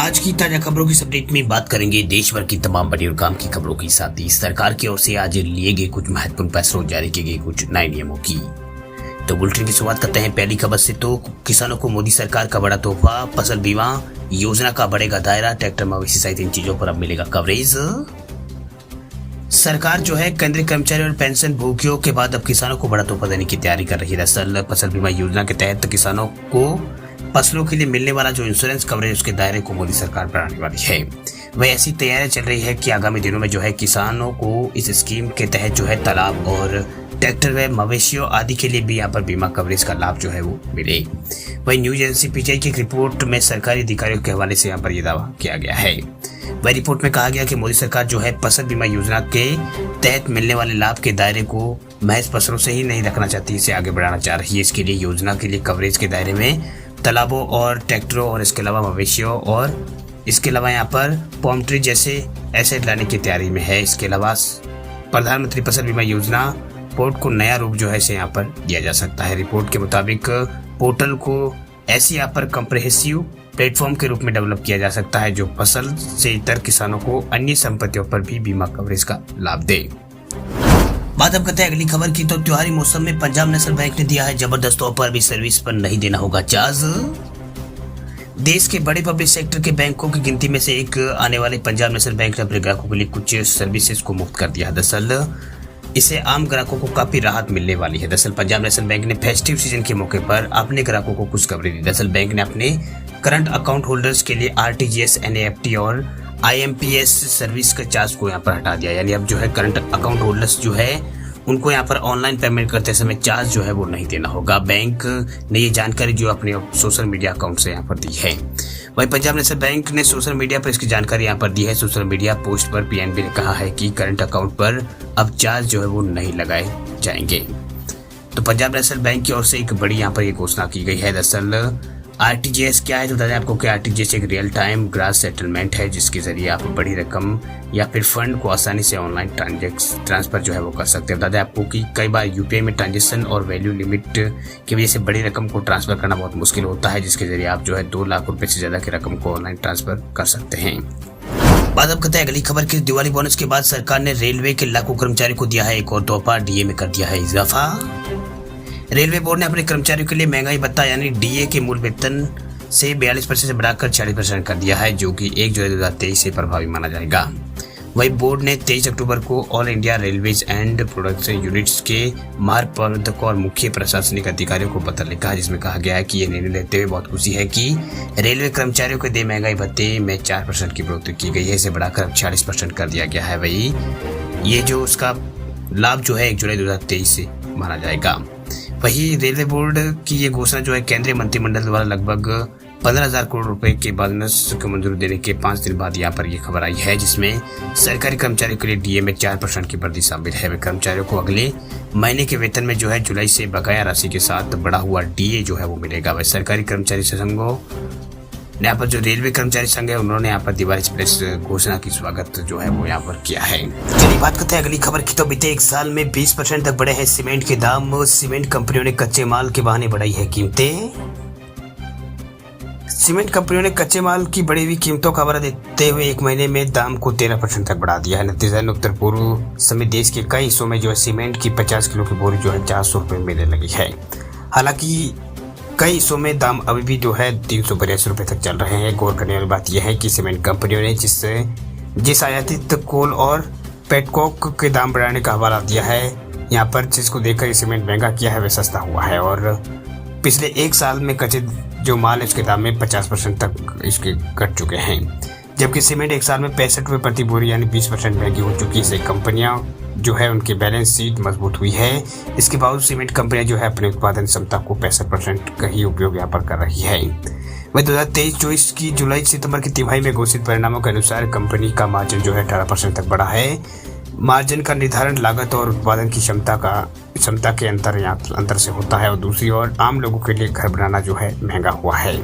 आज की ताजा खबरों की अपडेट में बात करेंगे देश भर की तमाम बड़ी और काम की खबरों के साथ ही सरकार की ओर से आज लिए गए कुछ महत्वपूर्ण फैसलों, जारी किए गए कुछ नए नियमों की। तो बुलेटिन की शुरुआत करते हैं पहली खबर से। तो किसानों को मोदी सरकार का बड़ा तोहफा, फसल बीमा योजना का बढ़ेगा दायरा, ट्रैक्टर मवेशी सहित इन चीजों पर अब मिलेगा कवरेज। सरकार जो है केंद्रीय कर्मचारी और पेंशन भोगियों के बाद अब किसानों को बड़ा तोहफा देने की तैयारी कर रही है। दरअसल फसल बीमा योजना के तहत किसानों को फसलों के लिए मिलने वाला जो इंश्योरेंस कवरेज उसके दायरे को मोदी सरकार बढ़ाने वाली है। वह ऐसी तैयारी चल रही है कि आगामी दिनों में जो है किसानों को इस स्कीम के तहत जो है तालाब और ट्रैक्टर व मवेशियों आदि के लिए भी यहाँ पर बीमा कवरेज का लाभ जो है वो मिले। वही न्यूज एजेंसी पीटीआई की एक रिपोर्ट में सरकारी अधिकारियों के हवाले से यहाँ पर यह दावा किया गया है। वह रिपोर्ट में कहा गया कि मोदी सरकार जो है फसल बीमा योजना के तहत मिलने वाले लाभ के दायरे को महज फसलों से ही नहीं रखना चाहती, इसे आगे बढ़ाना चाह रही है। इसके लिए योजना के लिए कवरेज के दायरे में तालाबों और ट्रैक्टरों और इसके अलावा मवेशियों और इसके अलावा यहाँ पर पोल्ट्री जैसे एसेट लाने की तैयारी में है। इसके अलावा प्रधानमंत्री फसल बीमा योजना पोर्ट को नया रूप जो है इसे यहाँ पर दिया जा सकता है। रिपोर्ट के मुताबिक पोर्टल को ऐसी यहाँ पर कम्प्रहेसिव प्लेटफॉर्म के रूप में डेवलप किया जा सकता है जो फसल से इतर किसानों को अन्य संपत्तियों पर भी बीमा कवरेज का लाभ दे। बात अब करते हैं अगली खबर की। तो त्योहारी मौसम में पंजाब नेशनल बैंक ने दिया है जबरदस्त ऑफर, भी सर्विस पर नहीं देना होगा चार्ज। देश के बड़े पब्लिक सेक्टर के बैंकों की गिनती में से एक आने वाले पंजाब नेशनल बैंक ने अपने ग्राहकों के लिए कुछ सर्विसेज को मुफ्त कर दिया है। दरअसल इससे आम ग्राहकों को काफी राहत मिलने वाली है। दरअसल पंजाब नेशनल बैंक ने फेस्टिव सीजन के मौके पर अपने ग्राहकों को कुछ खबरें दी। दरअसल बैंक ने अपने करंट अकाउंट होल्डर्स के लिए आरटीजीएस, एनईएफटी और आईएमपीएस सर्विस के चार्ज को यहाँ पर हटा दिया। यानी अब जो है करंट अकाउंट होल्डर्स जो है उनको यहाँ पर ऑनलाइन पेमेंट करते समय चार्ज जो है वो नहीं देना होगा। बैंक ने ये जानकारी जो अपने सोशल मीडिया अकाउंट से यहाँ पर दी है। वही पंजाब नेशनल बैंक ने सोशल मीडिया पर इसकी जानकारी यहाँ पर दी है। सोशल मीडिया पोस्ट पर पीएनबी ने कहा है कि करंट अकाउंट पर अब चार्ज जो है वो नहीं लगाए जाएंगे। तो पंजाब नेशनल बैंक की ओर से एक बड़ी यहाँ पर ये घोषणा की गई है। दरअसल आरटीजीएस क्या है तो बता दें आपको कि आरटीजीएस एक रियल टाइम ग्रास सेटलमेंट है जिसके जरिए आप बड़ी रकम या फिर फंड को आसानी से ऑनलाइन ट्रांसफर जो है वो कर सकते हैं। बता दें आपको कि कई बार यूपीआई में ट्रांजेक्शन और वैल्यू लिमिट की वजह से बड़ी रकम को ट्रांसफर करना बहुत मुश्किल होता है, जिसके जरिए आप जो है 2 लाख रुपए से ज्यादा की रकम को ऑनलाइन ट्रांसफर कर सकते हैं। बात अब करते हैं अगली खबर की। दिवाली बोनस के बाद सरकार ने रेलवे के लाखों कर्मचारियों को दिया है एक और तोहफा, डीए में कर दिया है इजाफा। रेलवे बोर्ड ने अपने कर्मचारियों के लिए महंगाई भत्ता यानी डीए के मूल वेतन से 42% से बढ़ाकर 40% कर दिया है, जो कि 1 जुलाई 2023 से प्रभावी माना जाएगा। वही बोर्ड ने 23 अक्टूबर को all India railways and production units के मार्ग प्रबंधकों और मुख्य प्रशासनिक अधिकारियों को पत्र लिखा है, जिसमें कहा गया है कि यह निर्णय लेते हुए बहुत खुशी है कि रेलवे कर्मचारियों के दिए महंगाई भत्ते में 4% की बढ़ोतरी की गई है। इसे बढ़ाकर अब 40% कर दिया गया है। वही ये जो उसका लाभ जो है 1 जुलाई 2023 से माना जाएगा। वही रेलवे बोर्ड की ये घोषणा जो है केंद्रीय मंत्रिमंडल द्वारा लगभग 15,000 करोड़ रुपए के बोनस को मंजूरी देने के 5 दिन बाद यहाँ पर ये खबर आई है, जिसमें सरकारी कर्मचारियों के लिए डीए में 4% की वृद्धि शामिल है। वे कर्मचारियों को अगले महीने के वेतन में जो है जुलाई से बकाया राशि के साथ बढ़ा हुआ डीए जो है वो मिलेगा। वह सरकारी कर्मचारी संघों यहाँ पर जो रेलवे कर्मचारी संघ है उन्होंने यहाँ पर दिवाली एक्सप्रेस घोषणा की स्वागत जो है वो यहाँ पर किया है। चलिए बात करते हैं अगली खबर की। तो बीते 1 साल में 20% तक बढ़े हैं सीमेंट के दाम। सीमेंट कंपनियों ने कच्चे माल के बहाने बढ़ाई है कीमतें। सीमेंट कंपनियों ने कच्चे माल की बढ़ी हुई कीमतों का हवाला देते हुए 1 महीने में दाम को 13% तक बढ़ा दिया है। नतीजतन उत्तर पूर्व समेत देश के कई हिस्सों में जो है सीमेंट की 50 किलो की बोरी जो है 400 रुपए मिलने लगी है। हालांकि कई हिस्सों में दाम अभी भी जो है 382 रुपए तक चल रहे हैं। गौर करने वाली बात यह है कि सीमेंट कंपनियों ने जिस आयातित कोल और पेटकोक के दाम बढ़ाने का हवाला दिया है यहाँ पर, जिसको देखकर ये सीमेंट महंगा किया है वह सस्ता हुआ है। और पिछले 1 साल में कच्चे जो माल है उसके दाम में 50% तक इसके घट चुके हैं, जबकि सीमेंट 1 साल में 65 रुपए प्रति बोरी यानी 20% महंगी हो चुकी है। इससे कंपनियां जो है उनकी बैलेंस शीट मजबूत हुई है। इसके बावजूद सीमेंट कंपनियां जो है अपने उत्पादन क्षमता को 65% का ही उपयोग यहाँ पर कर रही है। वही 2023-24 की जुलाई सितंबर की तिमाही में घोषित परिणामों के अनुसार कंपनी का मार्जिन जो है 18% तक बढ़ा है। मार्जिन का निर्धारण लागत और उत्पादन की क्षमता के अंतर से होता है। और दूसरी ओर आम लोगों के लिए घर बनाना जो है महंगा हुआ है।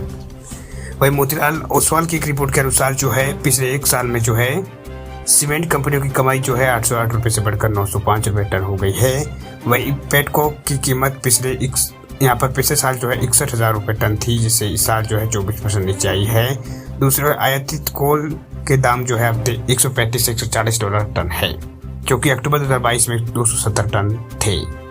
वही मोतीलाल ओसवाल की एक रिपोर्ट के अनुसार जो है पिछले 1 साल में जो है सीमेंट कंपनियों की कमाई जो है 808 रुपए से बढ़कर 905 रुपए टन हो गई है। वही पेटकोक की कीमत पिछले यहाँ पर पिछले साल जो है 61,000 रुपये टन थी, जिससे इस साल जो है 24% नीचे आई है। दूसरी ओर आयातित कोल के दाम जो है अब $135 से $140 टन है, जो कि अक्टूबर 2022 में 270 टन थे।